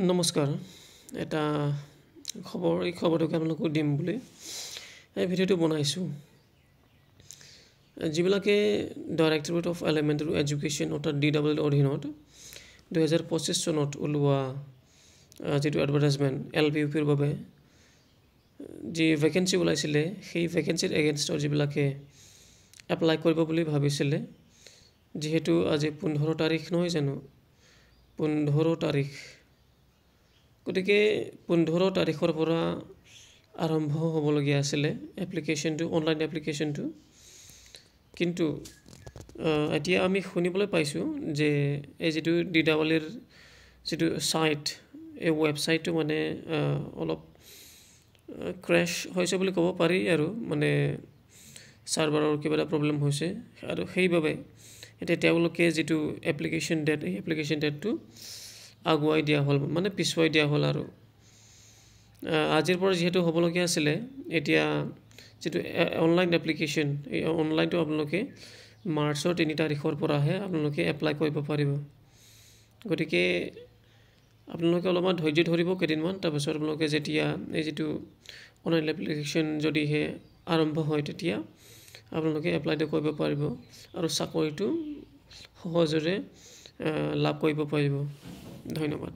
নমস্কাৰ এটা এই খবৰটোকে আপোনালোকক দিম বুলি এই ভিডিঅ'টো বনাইছোঁ যিবিলাকে ডাইৰেক্টৰেট অফ এলিমেণ্টাৰী এডুকেশ্যন অৰ্থাৎ DEEৰ অধীনত 2025 চনত ওলোৱা যিটো এডভাৰটাইজমেণ্ট LPUPৰ বাবে যি ভেকেঞ্চি ওলাইছিলে সেই ভেকেঞ্চিৰ এগেইনষ্টত যিবিলাকে এপ্লাই কৰিব বুলি ভাবিছিলে যিহেতু আজি 15 তাৰিখ নহয় জানো 15 তাৰিখ গতিকে 15 তাৰিখৰ পৰা আৰম্ভ হ'বলগীয়া আছিলে এপ্লিকেশ্যনটো অনলাইন এপ্লিকেশ্যনটো কিন্তু এতিয়া আমি শুনিবলৈ পাইছোঁ যে এই যিটো DEEৰ যিটো সাইট এই ৱেবছাইটটো মানে অলপ ক্ৰেশ হৈছে বুলি ক'ব পাৰি আৰু মানে সাৰ্ভাৰৰ কিবা এটা প্ৰব্লেম হৈছে আৰু সেইবাবে এতিয়া তেওঁলোকে যিটো এপ্লিকেশ্যন ডেট এই এপ্লিকেশ্যন ডেটটো আগুৱাই দিয়া হ'ল মানে পিছুৱাই দিয়া হ'ল আৰু আজিৰ পৰা যেহেতু হ'বলগীয়া আছিলে এতিয়া যেটো অনলাইন এপ্লিকেশ্যন এই অনলাইনটো আপোনালোকে মাৰ্চৰ 3 তাৰিখৰ পৰাহে আপোনালোকে এপ্লাই কৰিব পাৰিব গতিকে আপোনালোকে অলপমান ধৈৰ্য ধৰিব কেইদিনমান তাৰপিছত আপোনালোকে যেতিয়া এই যেটো অনলাইন এপ্লিকেশ্যন যদিহে আৰম্ভ হয় তেতিয়া আপোনালোকে এপ্লাইটো কৰিব পাৰিব আৰু চাকৰিটো সহজৰে লাভ কৰিব পাৰিব ধন্যবাদ